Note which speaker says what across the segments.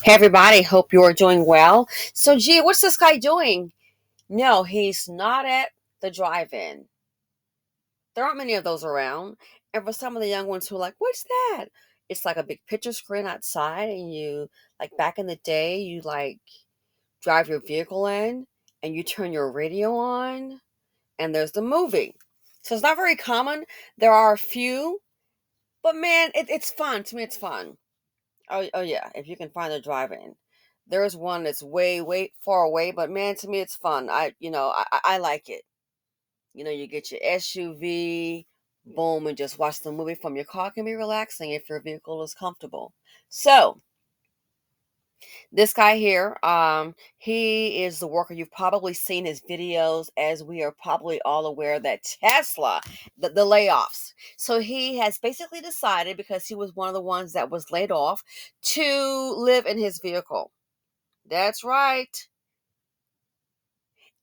Speaker 1: Hey everybody, hope you're doing well. So, gee, what's this guy doing? No, he's not at the drive-in. There aren't many of those around. And for some of the young ones who are like, what's that? It's like a big picture screen outside, and you, like back in the day, you like drive your vehicle in and you turn your radio on, and there's the movie. So it's not very common. There are a few, but man, it's fun. To me, it's fun. Oh yeah, if you can find a drive-in. There's one that's way far away, but man, to me it's fun. I like it. You get your SUV, boom, and just watch the movie from your car. Can be relaxing if your vehicle is comfortable. So this guy here, he is the worker. You've probably seen his videos, as we are probably all aware that Tesla, the layoffs. So he has basically decided, because he was one of the ones that was laid off, to live in his vehicle. That's right.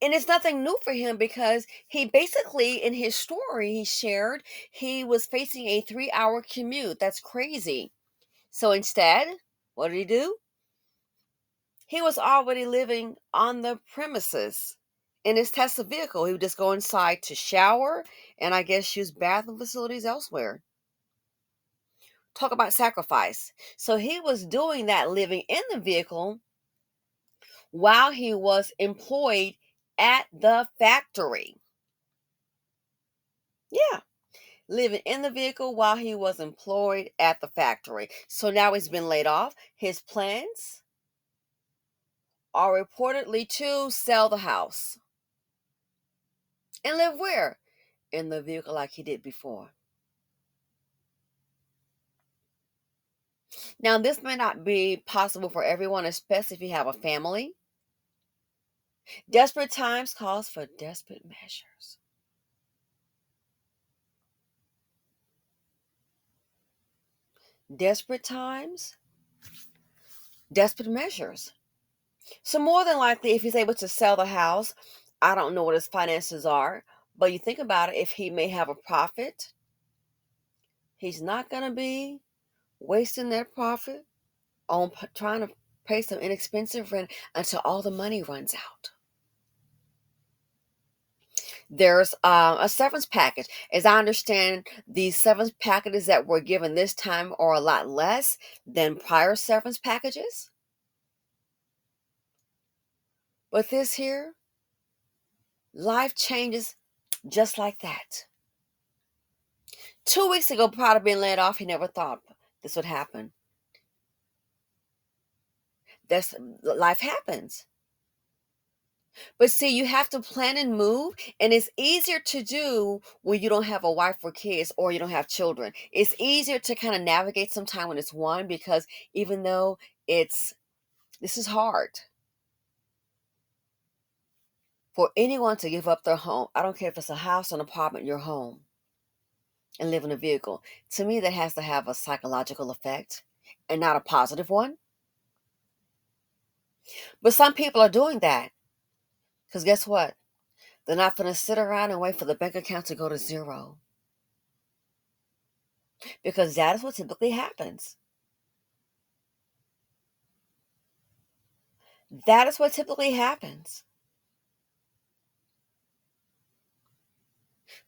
Speaker 1: And it's nothing new for him, because he basically, in his story, he shared he was facing a 3-hour commute. That's crazy. So instead, what did he do? He was already living on the premises in his Tesla vehicle. He would just go inside to shower and I guess use bathroom facilities elsewhere. Talk about sacrifice. So he was doing that, living in the vehicle while he was employed at the factory. Yeah, living in the vehicle while he was employed at the factory. So now he's been laid off. His plans are reportedly to sell the house and live where? In the vehicle like he did before. Now, this may not be possible for everyone, especially if you have a family. Desperate times calls for desperate measures. Desperate times, desperate measures. So, more than likely, if he's able to sell the house, I don't know what his finances are, but you think about it, if he may have a profit, he's not going to be wasting that profit on trying to pay some inexpensive rent until all the money runs out. There's a severance package. As I understand, the severance packages that were given this time are a lot less than prior severance packages. But this here, life changes just like that. 2 weeks ago, prior to being laid off, he never thought this would happen. That's life happens. But see, you have to plan and move, and it's easier to do when you don't have a wife or kids, or you don't have children. It's easier to kind of navigate sometime when it's one, because even though this is hard for anyone to give up their home. I don't care if it's a house, an apartment, your home, and live in a vehicle. To me, that has to have a psychological effect and not a positive one. But some people are doing that, because guess what? They're not going to sit around and wait for the bank account to go to zero, because that is what typically happens. That is what typically happens.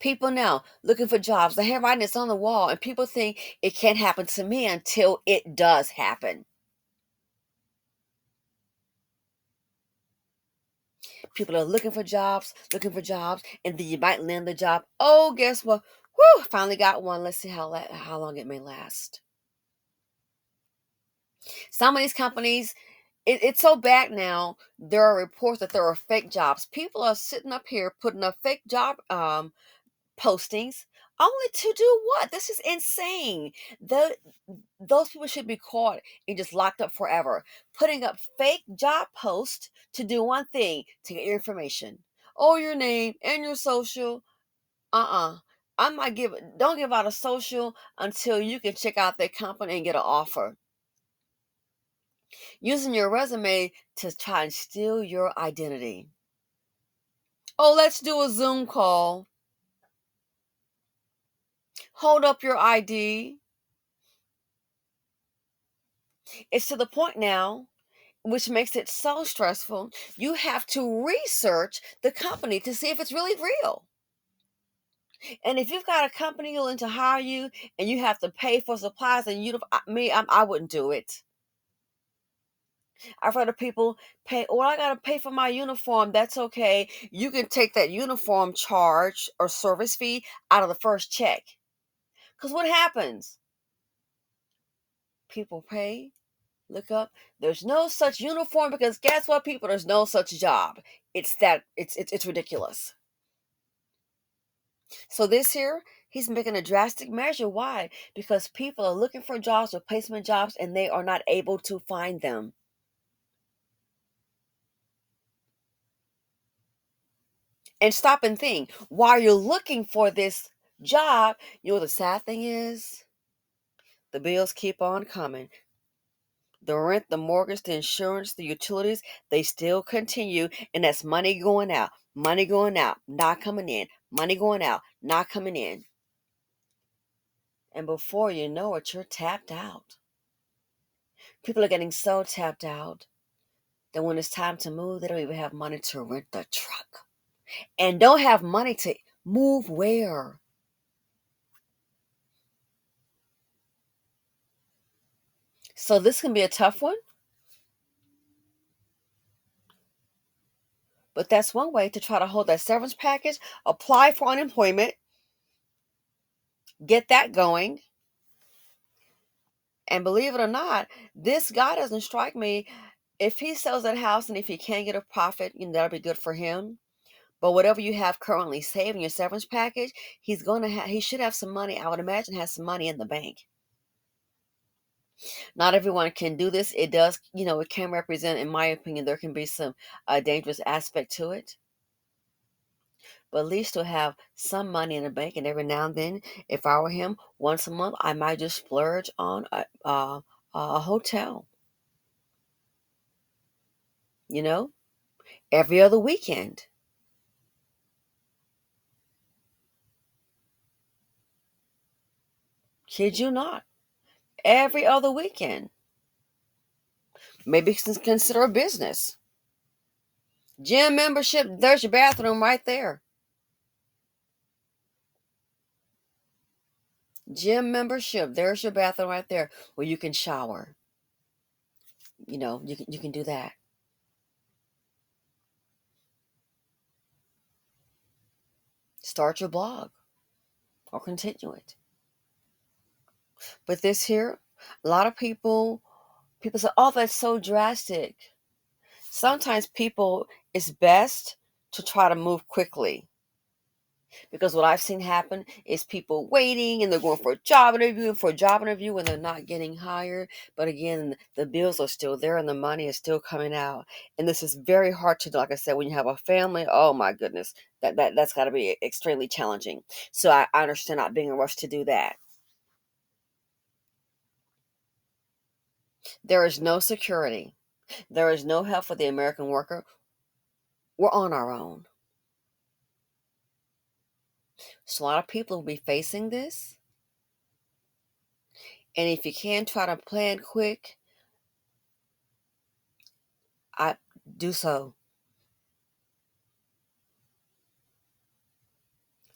Speaker 1: People now looking for jobs. The handwriting is on the wall, and people think it can't happen to me until it does happen. People are looking for jobs, and then you might land the job. Oh, guess what? Whew, finally got one. Let's see how long it may last. Some of these companies, it's so bad now. There are reports that there are fake jobs. People are sitting up here putting up fake job postings, only to do what? This is insane. Those people should be caught and just locked up forever. Putting up fake job posts to do one thing, to get your information. Oh, your name and your social. Uh-uh. I'm not giving Don't give out a social until you can check out their company and get an offer. Using your resume to try and steal your identity. Oh, let's do a Zoom call. Hold up your ID. It's to the point now. which makes it so stressful. You have to research the company to see if it's really real. And if you've got a company willing to hire you and you have to pay for supplies, and I wouldn't do it. I've heard of people pay, well, I got to pay for my uniform. That's okay. You can take that uniform charge or service fee out of the first check. Because what happens? People pay, look up. There's no such uniform because guess what, people? There's no such job. It's ridiculous. So this here, he's making a drastic measure. Why? Because people are looking for jobs, replacement jobs, and they are not able to find them. And stop and think. While you're looking for this job, you know what the sad thing is? The bills keep on coming. The rent, the mortgage, the insurance, the utilities, they still continue. And that's money going out, not coming in, money going out, not coming in. And before you know it, you're tapped out. People are getting so tapped out that when it's time to move, they don't even have money to rent the truck. And don't have money to move where? So this can be a tough one. But that's one way to try to hold that severance package, apply for unemployment, get that going. And believe it or not, this guy doesn't strike me. If he sells that house and if he can't get a profit, that'll be good for him. But whatever you have currently saved in your severance package, he should have some money. I would imagine has some money in the bank. Not everyone can do this. It does, it can represent, in my opinion, there can be some dangerous aspect to it. But at least to have some money in the bank, and every now and then, if I were him, once a month, I might just splurge on a hotel. You know, every other weekend. Kid you not, every other weekend. Maybe consider a business. Gym membership. There's your bathroom right there. Gym membership. There's your bathroom right there where you can shower. You can do that. Start your blog or continue it. But this here, a lot of people say, "Oh, that's so drastic." Sometimes it's best to try to move quickly, because what I've seen happen is people waiting and they're going for a job interview and they're not getting hired. But again, the bills are still there and the money is still coming out. And this is very hard to do. Like I said, when you have a family, oh my goodness, that's got to be extremely challenging. So I understand not being in a rush to do that. There is no security. There is no help for the American worker. We're on our own. So a lot of people will be facing this. And if you can try to plan quick, I do so.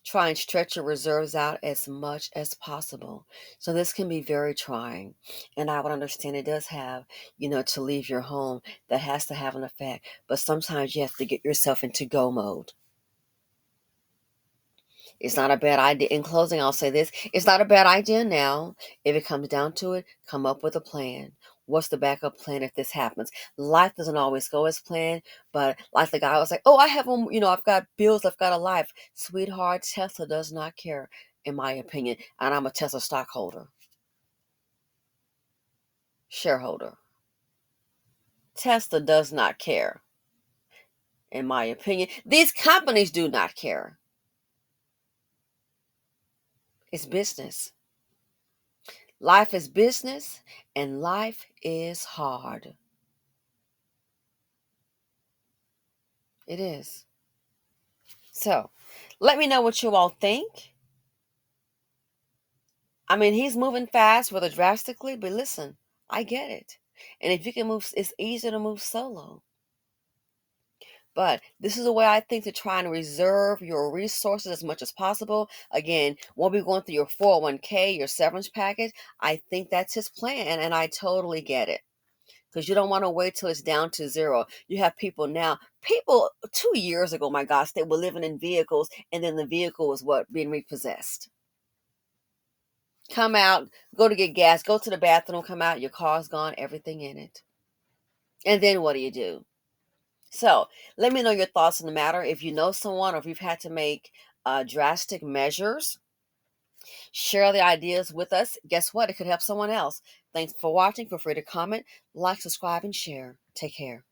Speaker 1: Try and stretch your reserves out as much as possible. So this can be very trying. And I would understand it does have, to leave your home, that has to have an effect. But sometimes you have to get yourself into go mode. It's not a bad idea. In closing, I'll say this. It's not a bad idea now. If it comes down to it, come up with a plan. What's the backup plan if this happens? Life doesn't always go as planned, but like the guy was like, oh, I have them, I've got bills, I've got a life. Sweetheart, Tesla does not care, in my opinion. And I'm a Tesla stockholder, shareholder. Tesla does not care, in my opinion. These companies do not care. It's business. Life is business and life is hard. It is. So, let me know what you all think. I mean, he's moving fast, rather drastically, but listen, I get it. And if you can move, it's easier to move solo. But this is a way I think to try and reserve your resources as much as possible. Again, won't be going through your 401k, your severance package. I think that's his plan, and I totally get it. Because you don't want to wait till it's down to zero. You have people now, people 2 years ago, my gosh, they were living in vehicles, and then the vehicle was what? Being repossessed. Come out, go to get gas, go to the bathroom, come out, your car's gone, everything in it. And then what do you do? So let me know your thoughts on the matter. If you know someone or if you've had to make drastic measures, share the ideas with us. Guess what? It could help someone else. Thanks for watching. Feel free to comment, like, subscribe, and share. Take care.